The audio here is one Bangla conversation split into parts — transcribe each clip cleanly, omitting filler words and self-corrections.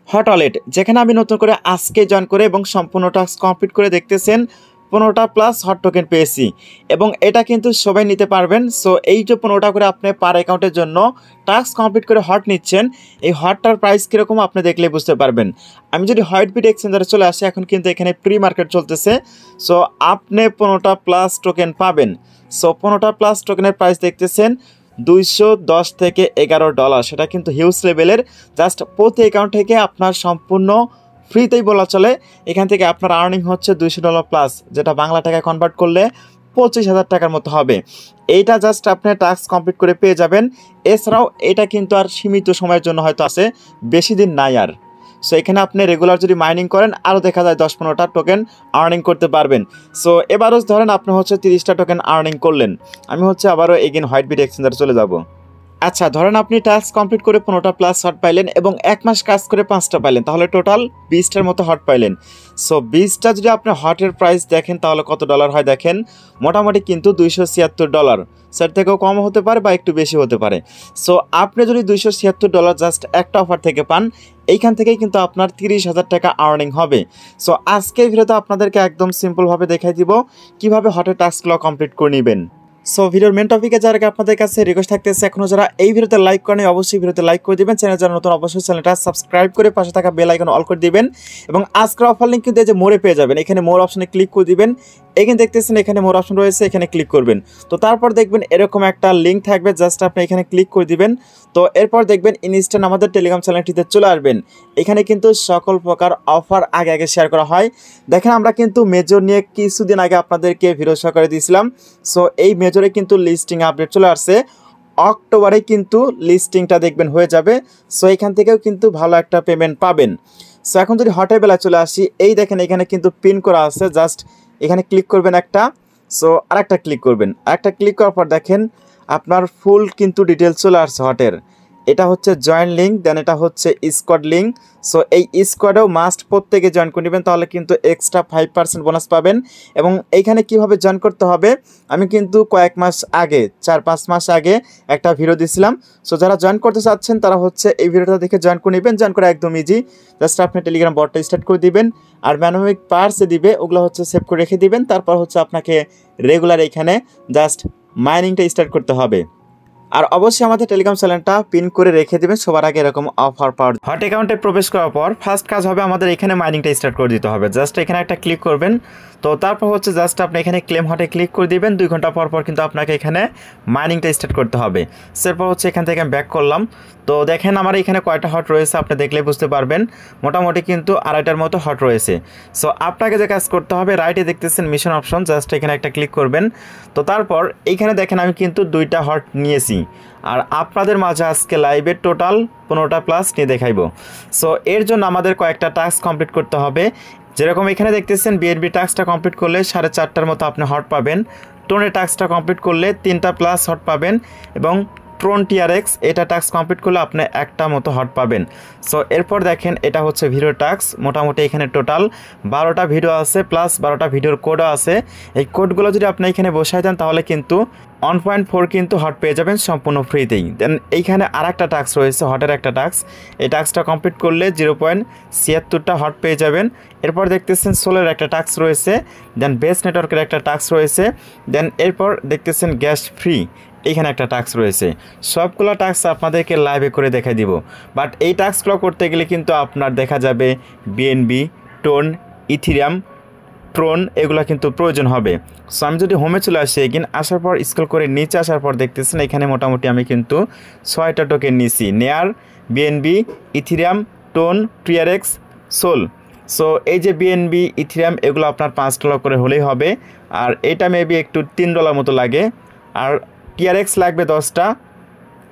হট ওয়ালেট, যেখানে আমি নতুন করে আজকে জয়েন করে এবং সম্পূর্ণ টাস্ক কমপ্লিট করে দেখতেছেন 15টা প্লাস হট টোকেন পেয়েছি এবং এটা কিন্তু সবাই নিতে পারবেন। সো এই যে 15টা করে আপনি পার অ্যাকাউন্টের জন্য টাস্ক কমপ্লিট করে হট নিচ্ছেন, এই হটটার প্রাইস কীরকম আপনি দেখলেই বুঝতে পারবেন। আমি যদি হোয়াইটবিট এক্সচেঞ্জারে চলে আসি, এখন কিন্তু এখানে প্রি মার্কেট চলতেছে। সো আপনি 15টা প্লাস টোকেন পাবেন। সো 15টা প্লাস টোকেনের প্রাইস দেখতেছেন $210 থেকে $11, সেটা কিন্তু হিউজ লেভেলের। জাস্ট প্রতি অ্যাকাউন্ট থেকে আপনার সম্পূর্ণ ফ্রিতেই বলা চলে। এখান থেকে আপনার আর্নিং হচ্ছে $200 প্লাস, যেটা বাংলা টাকায় কনভার্ট করলে 25,000 টাকার মতো হবে। এইটা জাস্ট আপনি টাস্ক কমপ্লিট করে পেয়ে যাবেন। এছাড়াও এটা কিন্তু আর সীমিত সময়ের জন্য হয়তো আছে, বেশি দিন নাই আর। সো এখানে আপনি রেগুলার যদি মাইনিং করেন আরও দেখা যায় 10-15টা টোকেন আর্নিং করতে পারবেন। সো এবারও ধরেন আপনি হচ্ছে 30টা টোকেন আর্নিং করলেন। আমি হচ্ছে আবারও এগেন হোয়াইটবিট এক্সচেঞ্জারে চলে যাব। আচ্ছা, ধরেন আপনি টাস্ক কমপ্লিট করে 15টা প্লাস হট পাইলেন এবং 1 মাস কাজ করে 5টা পাইলেন, তাহলে টোটাল 20টার মতো হট পাইলেন। সো 20টা যদি আপনি হটের প্রাইস দেখেন তাহলে কত ডলার হয় দেখেন, মোটামুটি কিন্তু $276। সেটার থেকেও কম হতে পারে বা একটু বেশি হতে পারে। সো আপনি যদি $276 জাস্ট একটা অফার থেকে পান, এইখান থেকেই কিন্তু আপনার 30,000 টাকা আর্নিং হবে। সো আজকের ভিডিওতে আপনাদেরকে একদম সিম্পলভাবে দেখাই দিব কীভাবে হটের টাস্কগুলো কমপ্লিট করে নেবেন। সো ভিডিওর মেন টপিকে যারা আপনাদের কাছে রিকোয়েস্ট থাকতেছে, এখনও যারা এই ভিডিওতে লাইক করেন অবশ্যই ভিডিওতে লাইক করে দিবেন। চ্যানেল যারা নতুন অবশ্যই চ্যানেলটা সাবস্ক্রাইব করে পাশে থাকা বেল আইকন অল করে দিবেন। এবং আজকের অফার লিঙ্ক কিন্তু এই যে মোড়ে পেয়ে যাবেন, এখানে মোর অপশনে ক্লিক করে দিবেন। এখানে দেখতেছেন এখানে মোর অপশন রয়েছে, এখানে ক্লিক করবেন। তো তারপর দেখবেন এরকম একটা লিঙ্ক থাকবে, জাস্ট আপনি এখানে ক্লিক করে দিবেন। তো এরপর দেখবেন ইনস্ট্যান্ট আমাদের টেলিগ্রাম চ্যানেলটিতে চলে আসবেন। এখানে কিন্তু সকল প্রকার অফার আগে আগে শেয়ার করা হয়। দেখেন আমরা কিন্তু মেজর নিয়ে কিছুদিন আগে আপনাদেরকে ভিডিও শেয়ার করে দিয়েছিলাম। সো এই মেজরে কিন্তু লিস্টিং আপডেট চলে আসছে, অক্টোবরে কিন্তু লিস্টিংটা দেখবেন হয়ে যাবে। সো এখান থেকেও কিন্তু ভালো একটা পেমেন্ট পাবেন। সো এখন যদি হটের বেলায় চলে আসি, এই দেখেন এখানে কিন্তু পিন করা আছে, জাস্ট এখানে ক্লিক করবেন একটা। সো আরেকটা ক্লিক করবেন, আরেকটা ক্লিক করার পর দেখেন আপনার ফুল কিন্তু ডিটেলস চলে আসছে হটের। এটা হচ্ছে জয়েন লিঙ্ক, দেন এটা হচ্ছে স্কোয়াড লিঙ্ক। সো এই স্কোয়াডেও মাস্ট প্রত্যেকে জয়েন করে নেবেন, তাহলে কিন্তু এক্সট্রা 5% বোনাস পাবেন। এবং এইখানে কিভাবে জয়েন করতে হবে আমি কিন্তু কয়েক মাস আগে 4-5 মাস আগে একটা ভিডিও দিয়েছিলাম। সো যারা জয়েন করতে চাচ্ছেন তারা হচ্ছে এই ভিডিওটা দেখে জয়েন করে নেবেন। জয়েন করা একদম ইজি, জাস্ট আপনি টেলিগ্রাম বটটা স্টার্ট করে দিবেন আর ম্যানুয়ালিক পার্সে দিবে, ওগুলো হচ্ছে সেভ করে রেখে দিবেন। তারপর হচ্ছে আপনাকে রেগুলার এখানে জাস্ট মাইনিংটা স্টার্ট করতে হবে। আর অবশ্যই আমাদের টেলিগ্রাম চ্যানেলটা পিন করে রেখে দেবেন সবার আগে এরকম অফার পাওয়ার। হট অ্যাকাউন্টে প্রবেশ করার পর ফার্স্ট কাজ হবে আমাদের এখানে মাইনিংটা স্টার্ট করে দিতে হবে। জাস্ট এখানে একটা ক্লিক করবেন। তো তারপর হচ্ছে জাস্ট আপনি এখানে ক্লেম হটে ক্লিক করে দিবেন। 2 ঘন্টা পর পর কিন্তু আপনাকে এখানে মাইনিংটা স্টার্ট করতে হবে। এরপর হচ্ছে এখান থেকে আমি ব্যাক করলাম। তো দেখেন আমার এখানে কয়টা হট রয়েছে আপনি দেখলে বুঝতে পারবেন, মোটামুটি কিন্তু 2.5টার মতো হট রয়েছে। সো আপনাকে যে কাজ করতে হবে, রাইটে দেখতেছেন মিশন অপশন, জাস্ট এখানে একটা ক্লিক করবেন। তো তারপর এইখানে দেখেন আমি কিন্তু 2টা হট নিয়েছি আর আপনাদের মাঝে আজকে লাইভে টোটাল 15টা প্লাস নিয়ে দেখাইব। সো এর জন্য আমাদের কয়েকটা টাস্ক কমপ্লিট করতে হবে। যেরকম এখানে দেখতেছেন বিএনবি টাস্কটা কমপ্লিট করলে 4.5টার মতো আপনি হট পাবেন। টোনের টাস্কটা কমপ্লিট করলে 3টা প্লাস হট পাবেন এবং ট্রোন টিআরএক্স এটা টাস্ক কমপ্লিট করলে আপনি একটা মতো হট পাবেন। সো এরপর দেখেন এটা হচ্ছে ভিডিও টাস্ক, মোটামুটি এখানে টোটাল 12টা ভিডিও আছে প্লাস 12টা ভিডিওর কোডও আছে। এই কোডগুলো যদি আপনি এখানে বসাই দেন তাহলে কিন্তু 1.4 কিন্তু হট পেয়ে যাবেন সম্পূর্ণ ফ্রিতেই। দেন এইখানে আরেকটা টাস্ক রয়েছে হটের একটা টাস্ক, এই টাস্কটা কমপ্লিট করলে 0.76টা হট পেয়ে যাবেন। এরপর দেখতেছেন সোলের একটা টাস্ক রয়েছে, দেন বেস নেটওয়ার্কের একটা টাস্ক রয়েছে, দেন এরপর দেখতেছেন গ্যাস ফ্রি এইখানে একটা টাস্ক রয়েছে। সবগুলো টাস্ক আপনাদেরকে লাইভে করে দেখাই দিব। বাট এই টাস্কগুলো করতে গেলে কিন্তু আপনার দেখা যাবে বিএনবি, টোন, ইথিরিয়াম, ট্রোন এগুলো কিন্তু প্রয়োজন হবে। সো আমি যদি হোমে চলে আসি, এগিন আসার পর স্ক্রল করে নিচে আসার পর দেখতেছেন এখানে মোটামুটি আমি কিন্তু 6টা টোকেন নিয়েছি, NEAR, BNB, Ethereum, TON, TRX, SOL. So এই যে বিএনবি, ইথিরিয়াম এগুলো আপনার $5 করে হলেই হবে। আর এটা মেবি একটু $3 মতো লাগে। আর টিআরএক্স লাগবে 10টা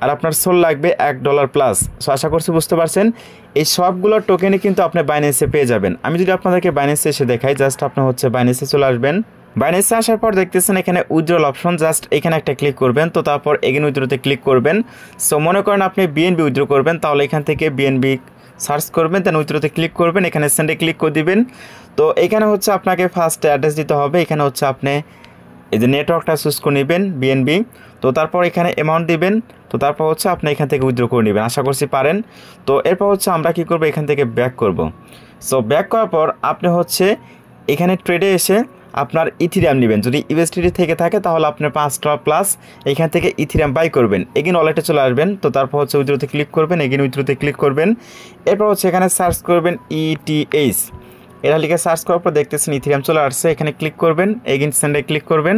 আর আপনার সোল লাগবে $1 প্লাস। সো আশা করছি বুঝতে পারছেন। এই সবগুলো টোকেনই কিন্তু আপনি বাইন্যান্সে পেয়ে যাবেন। আমি যদি আপনাদেরকে বাইন্যান্সে এসে দেখাই, জাস্ট আপনি হচ্ছে বাইন্যান্সে চলে আসবেন। বাইন্যান্সে আসার পর দেখতেছেন এখানে উইথড্রল অপশন, জাস্ট এখানে একটা ক্লিক করবেন। তো তারপর এগেন উইথড্রোতে ক্লিক করবেন। সো মনে করেন আপনি বিএনবি উইথড্রো করবেন, তাহলে এখান থেকে বিএনবি সার্চ করবেন, দেন উইথড্রোতে ক্লিক করবেন, এখানে সেন্ডে ক্লিক করে দিবেন। তো এখানে হচ্ছে আপনাকে ফার্স্ট অ্যাড্রেস দিতে হবে। এখানে হচ্ছে আপনি এই যে নেটওয়ার্কটা চুজ করে নেবেন বিএনবি। তো তারপর এখানে অ্যামাউন্ট দিবেন। তো তারপর হচ্ছে আপনি এখান থেকে উইথড্র করে নেবেন, আশা করছি পারেন। তো এরপর হচ্ছে আমরা কি করব, এখান থেকে ব্যাক করব। সো ব্যাক করার পর আপনি হচ্ছে এখানে ট্রেডে এসে আপনার ইথিরিয়াম নেবেন। যদি ইউএসডিটি থেকে থাকে তাহলে আপনি $5 প্লাস এখান থেকে ইথিরিয়াম বাই করবেন। এগেন ওয়ালেটে চলে আসবেন। তো তারপর হচ্ছে উইথড্রোতে ক্লিক করবেন, এগেন উইথড্রোতে ক্লিক করবেন। এরপর হচ্ছে এখানে সার্চ করবেন ETH, এটা লিখে সার্চ করার পর দেখতেছেন ইথিরিয়াম চলে আসছে, এখানে ক্লিক করবেন, এগেন সেন্ডে ক্লিক করবেন।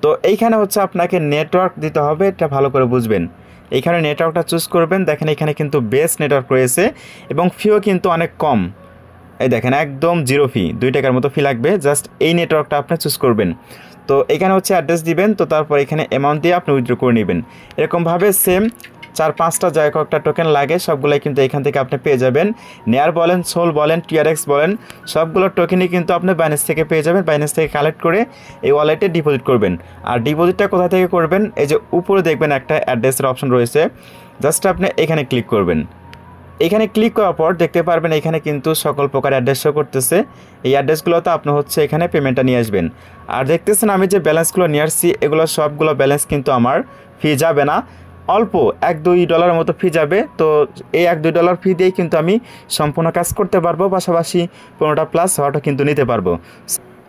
তো এইখানে হচ্ছে আপনাকে নেটওয়ার্ক দিতে হবে, এটা ভালো করে বুঝবেন। এইখানে নেটওয়ার্কটা চুজ করবেন। দেখেন এখানে কিন্তু বেস্ট নেটওয়ার্ক রয়েছে এবং ফিও কিন্তু অনেক কম। এই দেখেন একদম 0 ফি, $2 মতো ফি লাগবে। জাস্ট এই নেটওয়ার্কটা আপনি চুজ করবেন। তো এখানে হচ্ছে অ্যাড্রেস দিবেন। তো তারপর এখানে অ্যামাউন্ট দিয়ে আপনি উইথড্র করে নেবেন। এরকমভাবে সেম 4-5টা যায় কয়েকটা টোকেন লাগে, সবগুলোই কিন্তু এখান থেকে আপনি পেয়ে যাবেন। নেয়ার বলেন, সোল বলেন, TRX বলেন, সবগুলো টোকেনই কিন্তু আপনি বাইন্যান্স থেকে পেয়ে যাবেন। বাইন্যান্স থেকে কালেক্ট করে এই ওয়ালেটে ডিপোজিট করবেন। আর ডিপোজিটটা কোথা থেকে করবেন, এই যে উপরে দেখবেন একটা অ্যাড্রেসের অপশন রয়েছে, জাস্ট আপনি এখানে ক্লিক করবেন। এখানে ক্লিক করার পর দেখতে পারবেন এখানে কিন্তু সকল প্রকার অ্যাড্রেস শো করতেছে। এই অ্যাড্রেসগুলোতে আপনি হচ্ছে এখানে পেমেন্টটা নিয়ে আসবেন। আর দেখতেছেন আমি যে ব্যালেন্সগুলো নিয়ে আসছি, এগুলো সবগুলো ব্যালেন্স কিন্তু আমার ফি যাবে না, অল্প $1-2 মতো ফি যাবে। তো এই $1-2 ফি দিয়েই কিন্তু আমি সম্পূর্ণ কাজ করতে পারবো, পাশাপাশি 15টা প্লাস হওয়াটা কিন্তু নিতে পারবো।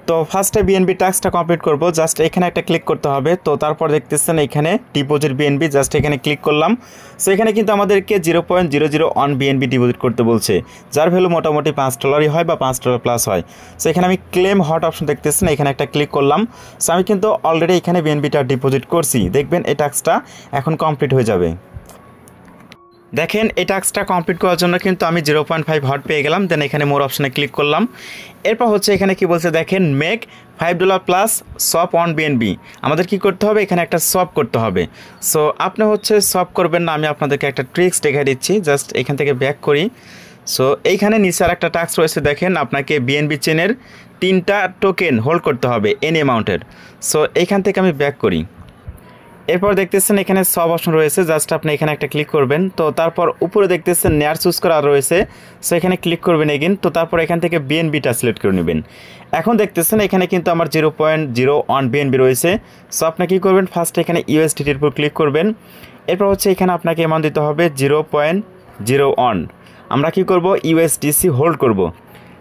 তো ফার্স্টে বিএনবি টাস্কটা কমপ্লিট করব। জাস্ট এখানে একটা ক্লিক করতে হবে। তো তারপর দেখতেছেন এখানে ডিপোজিট বিএনবি, জাস্ট এখানে ক্লিক করলাম। সো এখানে কিন্তু আমাদেরকে 0.001 বিএনবি ডিপোজিট করতে বলছে, যার ভ্যালু মোটামুটি $5 হয় বা $5 প্লাস হয়। সো এখানে আমি ক্লেম হট অপশন দেখতেছেন, এখানে একটা ক্লিক করলাম। সো আমি কিন্তু অলরেডি এখানে বিএনবিটা ডিপোজিট করছি। দেখবেন এই টাস্কটা এখন কমপ্লিট হয়ে যাবে। দেখেন এই টাস্কটা কমপ্লিট করার জন্য কিন্তু আমি 0.5 হট পেয়ে গেলাম। দেন এখানে মোর অপশনে ক্লিক করলাম। এরপর হচ্ছে এখানে কি বলছে দেখেন, make $5 plus shop on BNB. আমাদের কি করতে হবে, এখানে একটা সপ করতে হবে। সো আপনি হচ্ছে সপ করবেন না, আমি আপনাদেরকে একটা ট্রিক্স দেখাই দিচ্ছি। জাস্ট এখান থেকে ব্যাক করি। সো এইখানে নিচে আর একটা টাস্ক রয়েছে, দেখেন আপনাকে বিএনবি চেনের 3টা টোকেন হোল্ড করতে হবে এন অ্যামাউন্টের। সো এইখান থেকে আমি ব্যাক করি। এরপর দেখতেছেন এখানে সব অপশন রয়েছে, জাস্ট আপনি এখানে একটা ক্লিক করবেন। তো তারপর উপরে দেখতেছেন নেয়ার চুজ করা রয়েছে, সো এখানে ক্লিক করবেন এগেন। তো তারপর এখান থেকে বিএনবিটা সিলেক্ট করে নেবেন। এখন দেখতেছেন এখানে কিন্তু আমার 0.01 বিএনবি রয়েছে। সো আপনি কী করবেন, ফার্স্ট এখানে ইউএসডিটির উপর ক্লিক করবেন। এরপর হচ্ছে এখানে আপনাকে অ্যামাউন্ট দিতে হবে 0.01। আমরা কি করব, ইউএসডিসি হোল্ড করব।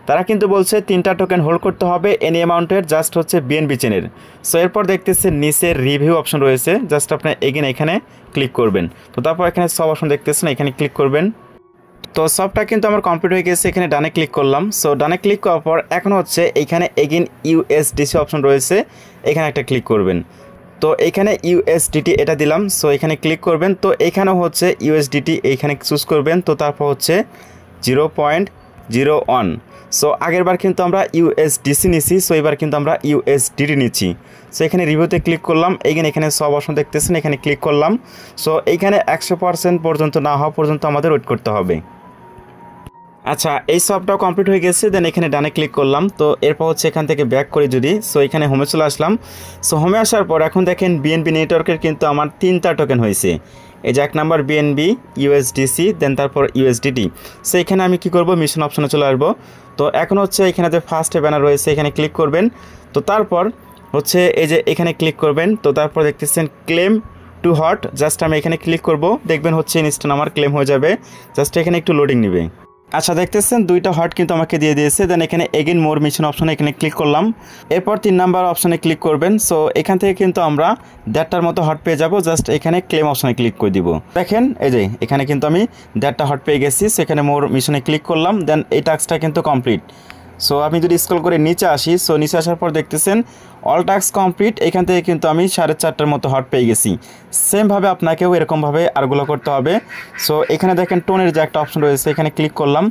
তারা কিন্তু বলছে 3টা টোকেন হোল্ড করতে হবে এনি অ্যামাউন্টের, জাস্ট হচ্ছে বিএনবি চেনের। সো এরপর দেখতেছেন নিচের রিভিউ অপশন রয়েছে, জাস্ট আপনি এগেন এখানে ক্লিক করবেন। তো তারপর এখানে সব অপশন দেখতেছেন, এখানে ক্লিক করবেন। তো সবটা কিন্তু আমার কমপ্লিট হয়ে গেছে, এখানে ডানে ক্লিক করলাম। সো ডানে ক্লিক করার পর এখন হচ্ছে এইখানে এগেন ইউএসডিসি অপশন রয়েছে, এখানে একটা ক্লিক করবেন। তো এখানে ইউএসডিটি এটা দিলাম। সো এখানে ক্লিক করবেন। তো এখানেও হচ্ছে ইউএসডিটি এইখানে চুজ করবেন। তো তারপর হচ্ছে 0.01। সো আগের বার কিন্তু আমরা ইউএসডিসি নিচ্ছি, সো এবার কিন্তু আমরা ইউএসডিটি নিচ্ছি। সো এখানে রিভিউতে ক্লিক করলাম, এখানে সব অপশন দেখতেছেন, এখানে ক্লিক করলাম। সো এইখানে 100% পর্যন্ত না হওয়া পর্যন্ত আমাদের ওয়েট করতে হবে। আচ্ছা, এই সবটাও কমপ্লিট হয়ে গেছে। দেন এখানে ডানে ক্লিক করলাম। তো এরপর হচ্ছে এখান থেকে ব্যাক করে যদি, সো এখানে হোমে চলে আসলাম। সো হোমে আসার পর এখন দেখেন বিএনবি নেটওয়ার্কের কিন্তু আমার 3টা টোকেন হয়েছে। এই যে 1 নাম্বার বিএনবি, ইউএসডিসি, দেন তারপর ইউএসডিটি। সো এখানে আমি কি করব, মিশন অপশনে চলে আসবো। তো এখন হচ্ছে এখানে যে ফার্স্টে ব্যানার রয়েছে, এখানে ক্লিক করবেন। তো তারপর হচ্ছে এই যে এখানে ক্লিক করবেন। তো তারপর দেখতেছেন ক্লেম টু হট, জাস্ট আমি এখানে ক্লিক করব। দেখবেন হচ্ছে ইনস্ট্যান্ট আমার ক্লেম হয়ে যাবে। জাস্ট এখানে একটু লোডিং নেবে। আচ্ছা, দেখতেছেন 2টা হট কিন্তু আমাকে দিয়ে দিয়েছে। দেন এখানে এগেন মোর মিশন অপশনে এখানে ক্লিক করলাম। এরপর 3 নাম্বার অপশনে ক্লিক করবেন। সো এখান থেকে কিন্তু আমরা 1.5টার মতো হট পেয়ে যাব। জাস্ট এখানে ক্লেম অপশনে ক্লিক করে দিব। দেখেন এই যে এখানে কিন্তু আমি 1.5টা হট পেয়ে গেছি। সেখানে মোর মিশনে ক্লিক করলাম। দেন এই টাস্কটা কিন্তু কমপ্লিট। সো আমি যদি স্ক্রল করে নিচে আসি, সো নিচে আসার পর দেখতেছেন অল টাস্ক কমপ্লিট। এখান থেকে কিন্তু আমি 4.5টার মতো হট পেয়ে গেছি। সেমভাবে আপনাকেও এরকমভাবে আরগুলো করতে হবে। সো এখানে দেখেন টোনের যে একটা অপশন রয়েছে, এখানে ক্লিক করলাম।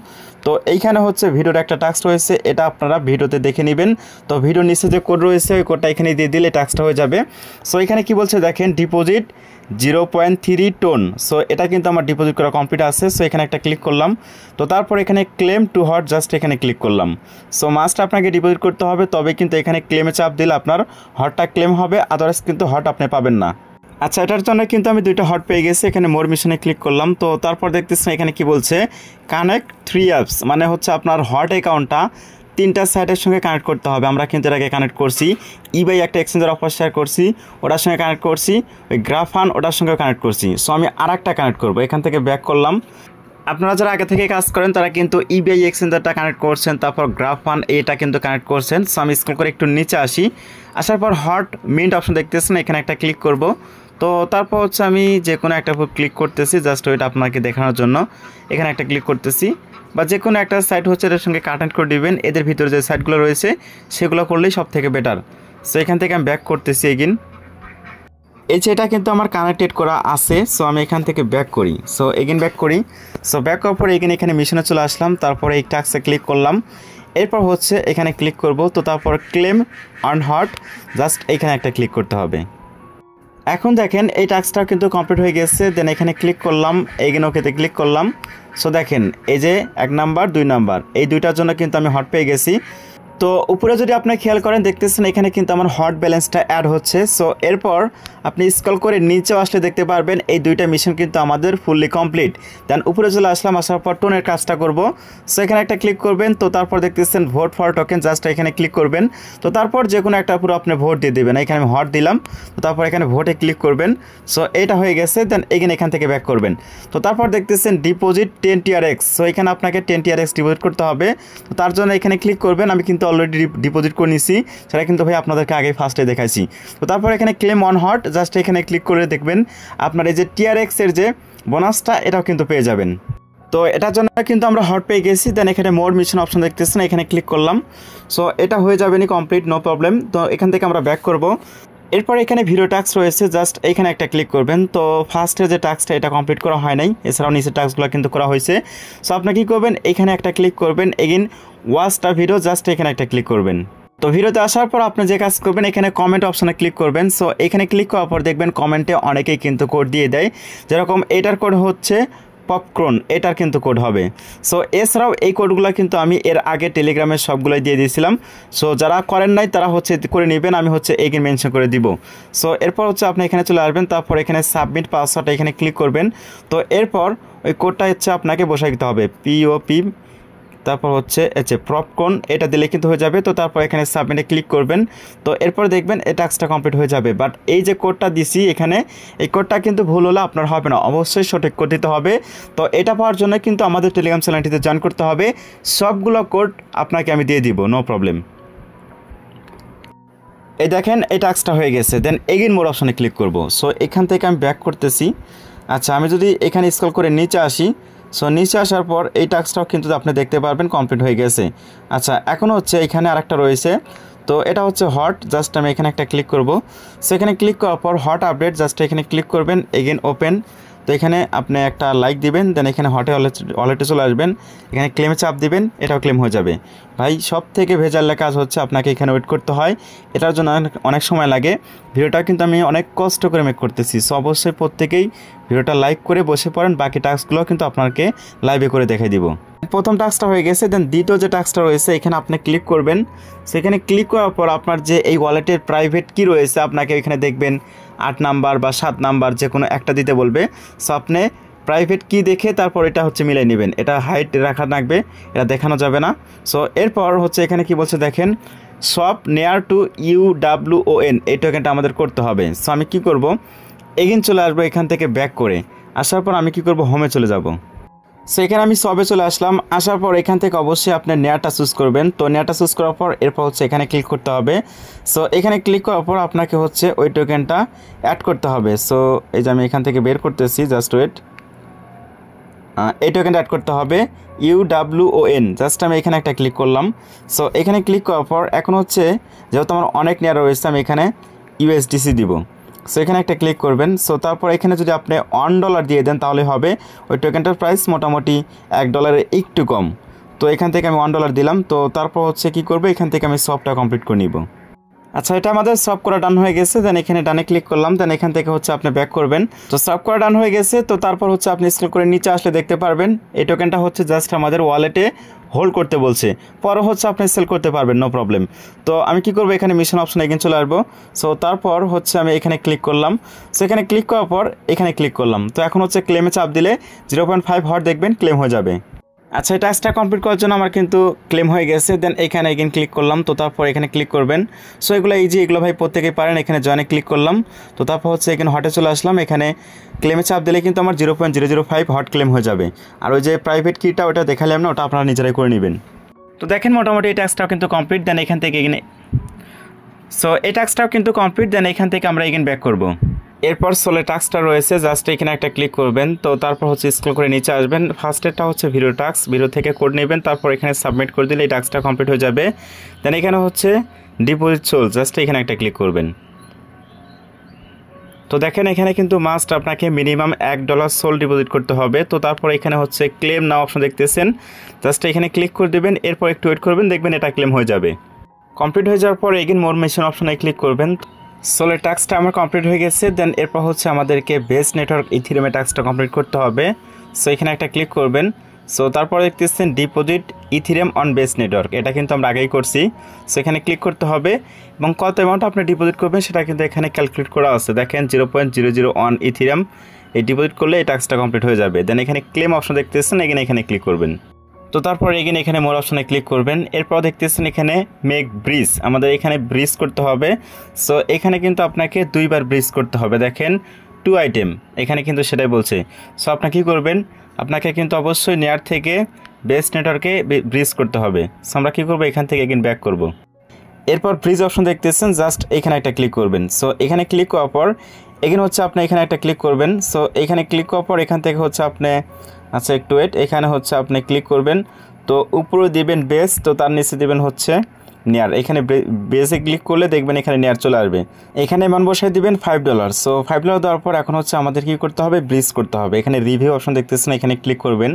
তো এইখানে হচ্ছে ভিডিওর একটা টাস্ক রয়েছে, এটা আপনারা ভিডিওতে দেখে নেবেন। তো ভিডিওর নিচে যে কোড রয়েছে, ওই কোডটা এখানে দিয়ে দিলে টাস্কটা হয়ে যাবে। সো এখানে কি বলছে দেখেন, ডিপোজিট 0.3 টোন। সো এটা কিন্তু আমার ডিপোজিট করা কমপ্লিট আছে। সো এখানে একটা ক্লিক করলাম। তো তারপর এখানে ক্লেম টু হট, জাস্ট এখানে ক্লিক করলাম। সো মাস্ট আপনাকে ডিপোজিট করতে হবে, তবে কিন্তু এখানে ক্লেমে চাপ দিলে আপনার হটটা ক্লেম হবে, আদারওয়াইজ কিন্তু হট আপনি পাবেন না। আচ্ছা, এটার জন্য কিন্তু আমি 2টা হট পেয়ে গেছি। এখানে মোর মিশনে ক্লিক করলাম। তো তারপর দেখতেছেন এখানে কি বলছে, কানেক্ট 3 অ্যাপস, মানে হচ্ছে আপনার হট অ্যাকাউন্টটা 3টা সাইটের সঙ্গে কানেক্ট করতে হবে। আমরা কিন্তু এর আগে কানেক্ট করছি, ইবাই একটা এক্সচেঞ্জের অফার শেয়ার করছি, ওটার সঙ্গে কানেক্ট করছি, ওই গ্রাফান ওটার সঙ্গে কানেক্ট করছি। সো আমি আর একটা কানেক্ট করবো, এখান থেকে ব্যাক করলাম। আপনারা যারা আগে থেকে কাজ করেন তারা কিন্তু ইবিআই এক্সচেঞ্জারটা কানেক্ট করছেন, তারপর গ্রাফান এটা কিন্তু কানেক্ট করছেন। সো আমি স্ক্রল করে একটু নিচে আসি, আসার পর হট মিন্ট অপশন দেখতেছেন, এখানে একটা ক্লিক করব। তো তারপর হচ্ছে আমি যে কোনো একটা উপর ক্লিক করতেছি, জাস্ট ওইটা আপনাকে দেখানোর জন্য এখানে একটা ক্লিক করতেছি, বা যে কোনো একটা সাইট হচ্ছে এর সঙ্গে কানেক্ট করে দিবেন। এদের ভিতরে যে সাইটগুলো রয়েছে সেগুলো করলেই সব থেকে বেটার। সো এখান থেকে আমি ব্যাক করতেছি এগিন। এই যে এটা কিন্তু আমার কানেক্টেড করা আছে। সো আমি এখান থেকে ব্যাক করি, সো এগেন ব্যাক করি। সো ব্যাক করার পর এখানে মিশনে চলে আসলাম, তারপরে এই টাস্কে ক্লিক করলাম। এরপর হচ্ছে এখানে ক্লিক করব, তো তারপর ক্লেম অন হট, জাস্ট এখানে একটা ক্লিক করতে হবে। এখন দেখেন এই টাস্কটাও কিন্তু কমপ্লিট হয়ে গেছে। দেন এখানে ক্লিক করলাম, এগেন ওকেতে ক্লিক করলাম। সো দেখেন এই যে 1 নাম্বার 2 নাম্বার এই দুইটার জন্য কিন্তু আমি হট পেয়ে গেছি। তো উপরে যদি আপনি খেয়াল করেন দেখতেছেন এখানে কিন্তু আমার হট ব্যালেন্সটা অ্যাড হচ্ছে। সো এরপর আপনি স্ক্রল করে নিচেও আসলে দেখতে পারবেন এই দুইটা মিশন কিন্তু আমাদের ফুললি কমপ্লিট। দেন উপরে চলে আসলাম, আসার পর টোনের কাজটা করব। সো এখানে একটা ক্লিক করবেন, তো তারপর দেখতেছেন ভোট ফর টোকেন, জাস্ট এখানে ক্লিক করবেন। তো তারপর যে কোনো একটা পুরো আপনি ভোট দিয়ে দেবেন। এখানে আমি হট দিলাম, তো তারপর এখানে ভোটে ক্লিক করবেন। সো এটা হয়ে গেছে। দেন এখান থেকে ব্যাক করবেন। তো তারপর দেখতেছেন ডিপোজিট 10 TRX। সো এখানে আপনাকে 10 TRX ডিপোজিট করতে হবে। তো তার জন্য এখানে ক্লিক করবেন। আমি কিন্তু অলরেডি ডিপোজিট করে নিছি, সেটা কিন্তু ভাই আপনাদেরকে আগে ফার্স্টে দেখাইছি। তো তারপর এখানে ক্লেম অন হট, জাস্ট এখানে ক্লিক করে দেখবেন আপনার এই যে TRX এর যে বোনাসটা এটাও কিন্তু পেয়ে যাবেন। তো এটার জন্য কিন্তু আমরা হট পেয়ে গেছি। দেন এখানে মোর মিশন অপশন দেখতেছেন, এখানে ক্লিক করলাম। সো এটা হয়ে যাবে নি কমপ্লিট, নো প্রবলেম। তো এখান থেকে আমরা ব্যাক করব। এরপর এখানে ভিডিও টাস্ক রয়েছে, জাস্ট এখানে একটা ক্লিক করবেন। তো ফার্স্টে যে টাস্কটা এটা কমপ্লিট করা হয় নাই, এছাড়াও নিচের টাস্কগুলো কিন্তু করা হয়েছে। সো আপনি কী করবেন, এখানে একটা ক্লিক করবেন, এগেন ওয়াচটা ভিডিও, জাস্ট এখানে একটা ক্লিক করবেন। তো ভিডিওতে আসার পর আপনি যে কাজ করবেন এখানে কমেন্ট অপশনে ক্লিক করবেন। সো এখানে ক্লিক করার পর দেখবেন কমেন্টে অনেকেই কিন্তু কোড দিয়ে দেয়, যেরকম এটার কোড হচ্ছে পপকর্ন, এটার কিন্তু কোড হবে। সো এছাড়াও এই কোডগুলো কিন্তু আমি এর আগে টেলিগ্রামের সবগুলোই দিয়ে দিয়েছিলাম। সো যারা করেন নাই তারা হচ্ছে করে নেবেন, আমি হচ্ছে এগেন মেনশন করে দিব। সো এরপর হচ্ছে আপনি এখানে চলে আসবেন, তারপর এখানে সাবমিট পাসওয়ার্ড এখানে ক্লিক করবেন। তো এরপর ওই কোডটা হচ্ছে আপনাকে বসাই দিতে হবে, POP তারপর হচ্ছে পপকর্ন, এটা দিলে কিন্তু হয়ে যাবে। তো তারপর এখানে সাবমিটে ক্লিক করবেন। তো এরপর দেখবেন এই টাস্কটা কমপ্লিট হয়ে যাবে। বাট এই যে কোডটা দিছি এখানে, এই কোডটা কিন্তু ভুল হলে আপনার হবে না, অবশ্যই সঠিক কোড দিতে হবে। তো এটা পাওয়ার জন্য কিন্তু আমাদের টেলিগ্রাম চ্যানেলটিতে জয়েন করতে হবে। সবগুলো কোড আপনাকে আমি দিয়ে দিব, নো প্রবলেম। এই দেখেন এই টাস্কটা হয়ে গেছে। দেন এগেইন মোর অপশনে ক্লিক করব। সো এখান থেকে আমি ব্যাক করতেছি। আচ্ছা, আমি যদি এখানে স্ক্রল করে নিচে আসি, সো নিচে আসার পর এই টাস্কটাও কিন্তু আপনি দেখতে পারবেন কমপ্লিট হয়ে গেছে। আচ্ছা, এখন হচ্ছে এখানে আরেকটা রয়েছে, তো এটা হচ্ছে হট, জাস্ট আমি এখানে একটা ক্লিক করব। সো এখানে ক্লিক করার পর হট আপডেট, জাস্ট এখানে ক্লিক করবেন, এগেন ওপেন। তো এখানে আপনি একটা লাইক দিবেন, দেন এখানে হটে ওয়ালেটে চলে আসবেন, এখানে ক্লেমে চাপ দিবেন, এটাও ক্লেম হয়ে যাবে। ভাই সব থেকে ভেজালের কাজ হচ্ছে আপনাকে এখানে ওয়েট করতে হয়, এটার জন্য অনেক সময় লাগে। ভিডিওটা কিন্তু আমি অনেক কষ্ট করে মেক করতেছি। সো অবশ্যই প্রত্যেকেই ভিডিওটা লাইক করে বসে পড়েন, বাকি টাস্কগুলো কিন্তু আপনাকে লাইভে করে দেখাই দিব। প্রথম টাস্কটা হয়ে গেছে। দেন দ্বিতীয় যে টাস্কটা রয়েছে এখানে আপনি ক্লিক করবেন। সেখানে ক্লিক করার পর আপনার যে এই ওয়ালেটের প্রাইভেট কি রয়েছে আপনাকে এখানে দেখবেন 8 নাম্বার বা 7 নাম্বার যে কোনো একটা দিতে বলবে। সো আপনি প্রাইভেট কি দেখে তারপর এটা হচ্ছে মিলাই নেবেন, এটা হাইট রাখা থাকবে, এটা দেখানো যাবে না। সো এরপর হচ্ছে এখানে কি বলছে দেখেন, সব নেয়ার টু UWON, এই টোকেনটা আমাদের করতে হবে। সো আমি কি করব, এগেইন চলে আসবো এখান থেকে ব্যাক করে। আসার পর আমি কি করব, হোমে চলে যাব। সো এখানে আমি সবে চলে আসলাম। আসার পর এখান থেকে অবশ্যই আপনি নেয়ারটা চুজ করবেন। তো নেয়ারটা চুজ করার পর এরপর হচ্ছে এখানে ক্লিক করতে হবে। সো এখানে ক্লিক করার পর আপনাকে হচ্ছে ওই টোকেনটা অ্যাড করতে হবে। সো এই যে আমি এখান থেকে বের করতেছি, জাস্ট ওয়েট, এই টোকেনটা অ্যাড করতে হবে UWON, জাস্ট আমি এখানে একটা ক্লিক করলাম। সো এখানে ক্লিক করার পর এখন হচ্ছে যেহেতু আমার অনেক নেয়ার রয়েছে আমি এখানে USDC দিব। সো এখানে একটা ক্লিক করবেন। সো তারপর এখানে যদি আপনি $1 দিয়ে দেন তাহলে হবে। ওই টোকেনটার প্রাইস মোটামুটি $1 একটু কম। তো এখান থেকে আমি $1 দিলাম। তো তারপর হচ্ছে কি করবো, এখান থেকে আমি সবটা কমপ্লিট করে নিব। আচ্ছা, এটা আমাদের সব করা ডান হয়ে গেছে। দেন এখানে ডানে ক্লিক করলাম, দেন এখান থেকে হচ্ছে আপনি ব্যাক করবেন। তো সব করা ডান হয়ে গেছে। তো তারপর হচ্ছে আপনি স্ক্রল করে নিচে আসলে দেখতে পারবেন এই টোকেনটা হচ্ছে জাস্ট আমাদের ওয়ালেটে হোল্ড করতে বলছে, পরে হচ্ছে আপনি সেল করতে পারবেন, নো প্রবলেম। তো আমি কি করবো, এখানে মিশন অপশন এগেইন চলে আসবো। সো তারপর হচ্ছে আমি এখানে ক্লিক করলাম। সো এখানে ক্লিক করার পর এখানে ক্লিক করলাম। তো এখন হচ্ছে ক্লেমে চাপ দিলে 0.5 হট দেখবেন ক্লেম হয়ে যাবে। আচ্ছা, এই টাস্কটা কমপ্লিট করার জন্য আমার কিন্তু ক্লেম হয়ে গেছে। দেন এখানে এগেন ক্লিক করলাম। তো তারপর এখানে ক্লিক করবেন। সো এগুলো ইজি, এগুলো ভাই প্রত্যেকেই পারেন। এখানে জয়েনে ক্লিক করলাম। তো তারপর হচ্ছে এখানে হটে চলে আসলাম। এখানে ক্লেমে চাপ দিলে কিন্তু আমার 0.005 হট ক্লেম হয়ে যাবে। আর ওই যে প্রাইভেট কিটা ওটা দেখালাম না, ওটা আপনারা নিজেরাই করে নেবেন। তো দেখেন মোটামুটি এই টাস্কটাও কিন্তু কমপ্লিট। দেন এখান থেকে এখানে এই টাস্কটাও কিন্তু কমপ্লিট। দেন এখান থেকে আমরা এগেন ব্যাক করব। এরপর সোলে টাস্কটা রয়েছে, জাস্ট এখানে একটা ক্লিক করবেন। তো তারপর হচ্ছে স্ক্রল করে নিচে আসবেন। ফার্স্টেরটা হচ্ছে ভিডিও টাস্ক, ভিডিও থেকে কোড নেবেন, তারপর এখানে সাবমিট করে দিলে এই টাস্কটা কমপ্লিট হয়ে যাবে। দেন এখানে হচ্ছে ডিপোজিট সোল, জাস্ট এখানে একটা ক্লিক করবেন। তো দেখেন এখানে কিন্তু মাস্ট আপনাকে মিনিমাম $1 সোল ডিপোজিট করতে হবে। তো তারপর এখানে হচ্ছে ক্লেম নাও অপশন দেখতেছেন, জাস্ট এখানে ক্লিক করে দেবেন। এরপর একটু ওয়েট করবেন, দেখবেন এটা ক্লেম হয়ে যাবে। কমপ্লিট হয়ে যাওয়ার পর এগেন মোর মেশিন অপশনে ক্লিক করবেন। সোলের টাস্কটা আমার কমপ্লিট হয়ে গেছে। দেন এরপর হচ্ছে আমাদেরকে বেস নেটওয়ার্ক ইথিরিয়ামের টাস্কটা কমপ্লিট করতে হবে। সো এখানে একটা ক্লিক করবেন। সো তারপর দেখতেছেন deposit ethereum on base network, এটা কিন্তু আমরা আগেই করছি। সো এখানে ক্লিক করতে হবে এবং কত অ্যামাউন্ট আপনি ডিপোজিট করবেন সেটা কিন্তু এখানে ক্যালকুলেট করা আছে। দেখেন 0.001 ইথিরিয়াম এই ডিপোজিট করলে এই টাস্কটা কমপ্লিট হয়ে যাবে। দেন এখানে ক্লেম অপশন দেখতেছেন, এখানে ক্লিক করবেন। তো তারপর এখানে মোর অপশনে ক্লিক করবেন। এরপর দেখতেছেন এখানে মেক ব্রিজ, আমাদের এখানে ব্রিজ করতে হবে। সো এখানে কিন্তু আপনাকে 2বার ব্রিজ করতে হবে। দেখেন 2 আইটেম এখানে কিন্তু সেটাই বলছে। সো আপনাকে কী করবেন, আপনাকে কিন্তু অবশ্যই নেয়ার থেকে বেস নেটওয়ার্কে ব্রিজ করতে হবে। সো আমরা কী করবো, এখান থেকে এগেন ব্যাক করব। এরপর ব্রিজ অপশন দেখতেছেন, জাস্ট এখানে একটা ক্লিক করবেন। সো এখানে ক্লিক করার পর এখানে হচ্ছে আপনি এখানে একটা ক্লিক করবেন। সো এখানে ক্লিক করার পর এখান থেকে হচ্ছে আপনি আচ্ছা একটু ওয়েট, এখানে হচ্ছে আপনি ক্লিক করবেন। তো উপরে দিবেন বেস, তো তার নিচে দিবেন হচ্ছে নেয়ার। এখানে বেসে ক্লিক করলে দেখবেন এখানে নেয়ার চলে আসবে। এখানে মান বসায় দিবেন $5। সো $5 দেওয়ার পর এখন হচ্ছে আমাদের কী করতে হবে, ব্রিজ করতে হবে। এখানে রিভিউ অপশন দেখতেছেন, এখানে ক্লিক করবেন।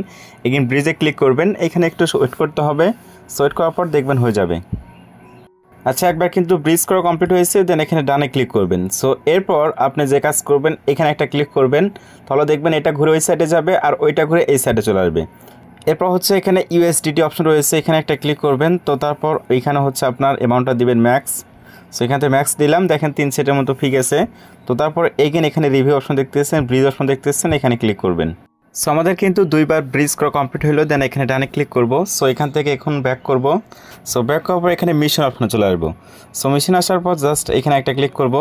এগেন ব্রিজে ক্লিক করবেন, এখানে একটু ওয়েট করতে হবে। সো ওয়েট করার পর দেখবেন হয়ে যাবে। আচ্ছা, একবার কিন্তু ব্রিজ করা কমপ্লিট হয়েছে। দেন এখানে ডানে ক্লিক করবেন। সো এরপর আপনি যে কাজ করবেন, এখানে একটা ক্লিক করবেন, তাহলে দেখবেন এটা ঘুরে ওই সাইডে যাবে আর ওইটা ঘুরে এই সাইডে চলে আসবে। এরপর হচ্ছে এখানে USDT অপশন রয়েছে, এখানে একটা ক্লিক করবেন। তো তারপর এখানে হচ্ছে আপনার অ্যামাউন্টটা দিবেন ম্যাক্স। সো এখান থেকে ম্যাক্স দিলাম, দেখেন 3 সেটের মতো ফি গেছে। তো তারপর এখানে রিভিউ অপশন দেখতেছেন, ব্রিজ অপশন দেখতেছেন, এখানে ক্লিক করবেন। সো আমাদের কিন্তু 2বার ব্রিজ করা কমপ্লিট হলো। দেন এখানে ডানে ক্লিক করব। সো এখান থেকে এখন ব্যাক করব। সো ব্যাক করার পর এখানে মিশন অপশনে চলে আসবো। সো মিশন আসার পর জাস্ট এখানে একটা ক্লিক করব।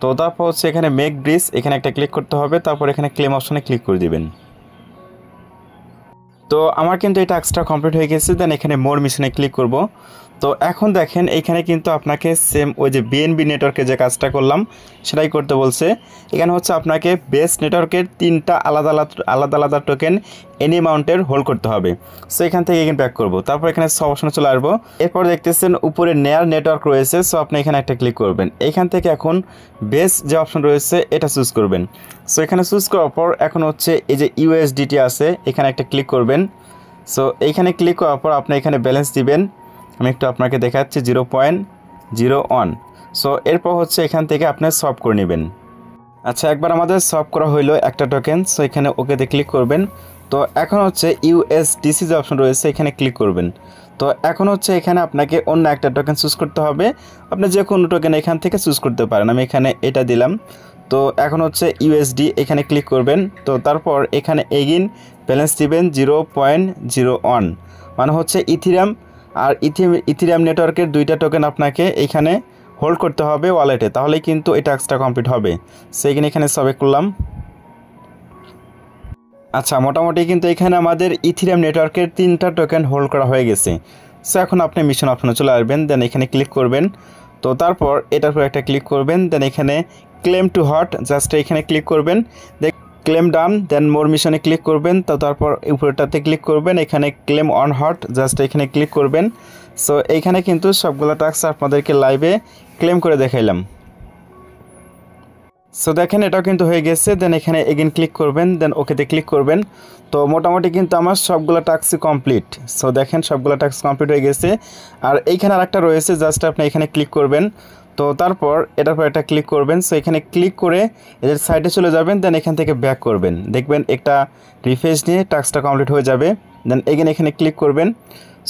তো তারপর হচ্ছে এখানে মেক ব্রিজ, এখানে একটা ক্লিক করতে হবে। তারপর এখানে ক্লেম অপশনে ক্লিক করে দিবেন। তো আমার কিন্তু এই টাস্কটা কমপ্লিট হয়ে গেছে। দেন এখানে মোর মিশনে ক্লিক করব। তো এখন দেখেন এখানে কিন্তু আপনাকে সেম ওই যে BNB নেটওয়ার্কে যে কাজটা করলাম সেটাই করতে বলছে। এখানে হচ্ছে আপনাকে বেস নেটওয়ার্কের 3টা আলাদা আলাদা টোকেন এনি অ্যামাউন্টের হোল্ড করতে হবে। সো এখান থেকে এখানে ব্যাক করব। তারপর এখানে সব অপশনে চলে আসবো। এরপর দেখতেছেন উপরে নেয়ার নেটওয়ার্ক রয়েছে। সো আপনি এখানে একটা ক্লিক করবেন। এখান থেকে এখন বেস যে অপশন রয়েছে এটা চুজ করবেন। সো এখানে চুজ করার পর এখন হচ্ছে এই যে USDT আছে, এখানে একটা ক্লিক করবেন। সো এইখানে ক্লিক করার পর আপনি এখানে ব্যালেন্স দিবেন। আমি একটু আপনাকে দেখাচ্ছি 0.01। সো এরপর হচ্ছে এখান থেকে আপনি সলভ করে নেবেন। আচ্ছা, একবার আমাদের সলভ করা হইলো একটা টোকেন। সো এখানে ওকেতে ক্লিক করবেন। তো এখন হচ্ছে USDC যে অপশন রয়েছে এখানে ক্লিক করবেন। তো এখন হচ্ছে এখানে আপনাকে অন্য একটা টোকেন চুজ করতে হবে। আপনি যে কোনো টোকেন এখান থেকে চুজ করতে পারেন। আমি এখানে এটা দিলাম। তো এখন হচ্ছে USD, এখানে ক্লিক করবেন। তো তারপর এখানে এগেইন ব্যালেন্স দিবেন 0.01, মানে হচ্ছে ইথিরিয়াম আর ইথিরিয়াম নেটওয়ার্কের 2টা টোকেন আপনাকে এখানে হোল্ড করতে হবে ওয়ালেটে, তাহলেই কিন্তু এই টাস্কটা কমপ্লিট হবে। সেখানে এখানে সবে করলাম। আচ্ছা, মোটামুটি কিন্তু এখানে আমাদের ইথিরিয়াম নেটওয়ার্কের 3টা টোকেন হোল্ড করা হয়ে গেছে। সো এখন আপনি মিশন অপশনে চলে আসবেন। দেন এখানে ক্লিক করবেন। তো তারপর এটার উপর একটা ক্লিক করবেন। দেন এখানে ক্লেম টু হট, জাস্ট এখানে ক্লিক করবেন। ক্লেম ডান। দেন মোর মিশনে ক্লিক করবেন। তো তারপর উপরটাতে ক্লিক করবেন, এখানে ক্লেম অন হট, জাস্ট এখানে ক্লিক করবেন। সো এইখানে কিন্তু সবগুলো টাস্ক আপনাদেরকে লাইভে ক্লেম করে দেখাইলাম। সো দেখেন এটাও কিন্তু হয়ে গেছে। দেন এখানে এগেন ক্লিক করবেন। দেন ওকেতে ক্লিক করবেন। তো মোটামুটি কিন্তু আমার সবগুলো টাস্কই কমপ্লিট। সো দেখেন সবগুলো টাস্ক কমপ্লিট হয়ে গেছে। আর এইখানে আরেকটা রয়েছে, জাস্ট আপনি এখানে ক্লিক করবেন। তো তারপর এটার পর একটা ক্লিক করবেন। সো এখানে ক্লিক করে এদের সাইডে চলে যাবেন। দেন এখান থেকে ব্যাক করবেন, দেখবেন একটা রিফ্রেশ নিয়ে টাস্কটা কমপ্লিট হয়ে যাবে। দেন এখানে ক্লিক করবেন।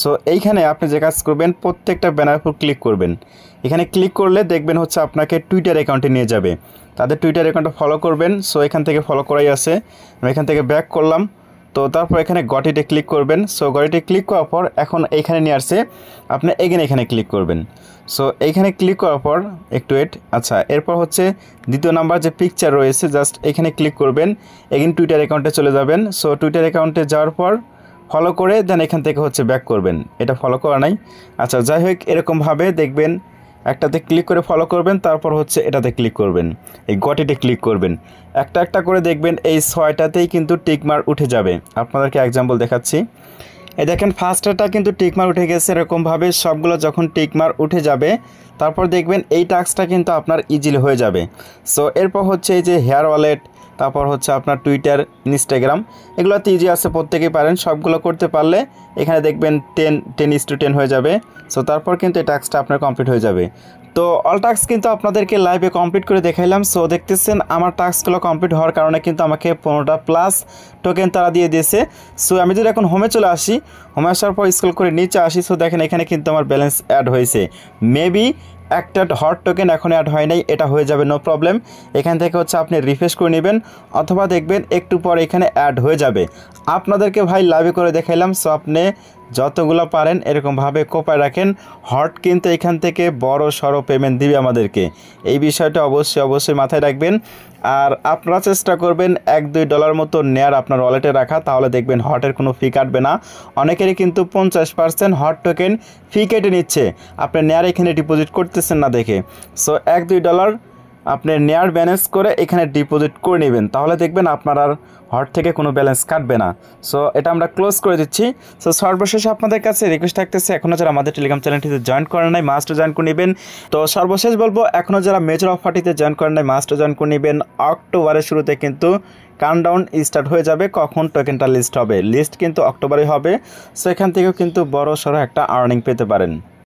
সো এইখানে আপনি যে কাজ করবেন, প্রত্যেকটা ব্যানার উপর ক্লিক করবেন। এখানে ক্লিক করলে দেখবেন হচ্ছে আপনাকে টুইটার অ্যাকাউন্টে নিয়ে যাবে, তাদের টুইটার অ্যাকাউন্টটা ফলো করবেন। সো এখান থেকে ফলো করাই আছে, আমি এখান থেকে ব্যাক করলাম। তো তো তারপর এখানে গটিতে ক্লিক করবেন। সো গটিতে ক্লিক করার পর এখন এইখানে নিয়ে আসছে, আপনি এগেন এখানে ক্লিক করবেন। সো এইখানে ক্লিক করার পর একটু ওয়েট। আচ্ছা, এরপর হচ্ছে দ্বিতীয় নাম্বার যে পিকচার রয়েছে জাস্ট এখানে ক্লিক করবেন, এগেন টুইটার অ্যাকাউন্টে চলে যাবেন। সো টুইটার অ্যাকাউন্টে যাওয়ার পর ফলো করে দেন এখান থেকে হচ্ছে ব্যাক করবেন। এটা ফলো করা নাই। আচ্ছা, যাই হোক এরকমভাবে দেখবেন একটাতে ক্লিক করে ফলো করবেন, তারপর হচ্ছে এটাতে ক্লিক করবেন, এই গটিতে ক্লিক করবেন। একটা একটা করে দেখবেন এই 6টাতেই কিন্তু টিকমার উঠে যাবে। আপনাদেরকে এক্সাম্পল দেখাচ্ছি। এই দেখেন ফার্স্টটা কিন্তু টিকমার উঠে গেছে। এরকমভাবে সবগুলো যখন টিকমার উঠে যাবে তারপর দেখবেন এই টাস্কটা কিন্তু আপনার ইজিলি হয়ে যাবে। সো এরপর হচ্ছে এই যে হেয়ার ওয়ালেট, তারপর হচ্ছে আপনার টুইটার, ইনস্টাগ্রাম, এগুলোতে ইজি আছে, প্রত্যেকেই পারেন। সবগুলো করতে পারলে এখানে দেখবেন 10:10 হয়ে যাবে। সো তারপর কিন্তু এই টাস্কটা আপনার কমপ্লিট হয়ে যাবে। তো অল টাস্ক কিন্তু আপনাদেরকে লাইভে কমপ্লিট করে দেখাইলাম। সো দেখতেছেন আমার টাস্কগুলো কমপ্লিট হওয়ার কারণে কিন্তু আমাকে 15টা প্লাস টোকেন তারা দিয়ে দিয়েছে। সো আমি যদি এখন হোমে চলে আসি, হোমে আসার পর স্ক্রল করে নিচে আসি, সো দেখেন এখানে কিন্তু আমার ব্যালেন্স অ্যাড হয়েছে। মেবি একটা হট টোকেন এখন অ্যাড হয় নাই, এটা হয়ে যাবে, নো প্রবলেম। এখান থেকে হচ্ছে আপনি রিফ্রেশ করে নেবেন, অথবা দেখবেন একটু পর এখানে অ্যাড হয়ে যাবে। আপনাদেরকে ভাই লাইভে করে দেখাইলাম। সো আপনি যতগুলো পারেন এরকমভাবে কোপায় রাখেন। হট কিন্তু এখান থেকে বড় সড়ো পেমেন্ট দিবে আমাদেরকে, এই বিষয়টা অবশ্যই মাথায় রাখবেন। আর আপনারা চেষ্টা করবেন $1-2 মতো নেয়ার আপনার ওয়ালেটে রাখা, তাহলে দেখবেন হটের কোনো ফি কাটবে না। অনেকেরই কিন্তু 50% হট টোকেন ফি কেটে নিচ্ছে, আপনি নেয়ার এখানে ডিপোজিট করতেছেন না দেখে। সো $1-2 আপনি নেয়ার ব্যালেন্স করে এখানে ডিপোজিট করে নেবেন, তাহলে দেখবেন আপনার আর হট থেকে কোনো ব্যালেন্স কাটবে না। সো এটা আমরা ক্লোজ করে দিচ্ছি। সো সর্বশেষে আপনাদের কাছে রিকোয়েস্ট থাকতেছে, এখনও যারা আমাদের টেলিগ্রাম চ্যানেলটিতে জয়েন করেন নাই মাস্ট জয়েন করে নেবেন। তো সর্বশেষ বলবো, এখনও যারা মেজর অফারটিতে জয়েন করেন নাই মাস্ট জয়েন করে নেবেন। অক্টোবরের শুরুতে কিন্তু কাউন্টডাউন স্টার্ট হয়ে যাবে, কখন টোকেনটা লিস্ট হবে। লিস্ট কিন্তু অক্টোবরে হবে। সো এখান থেকেও কিন্তু বড় সড়ো একটা আর্নিং পেতে পারেন।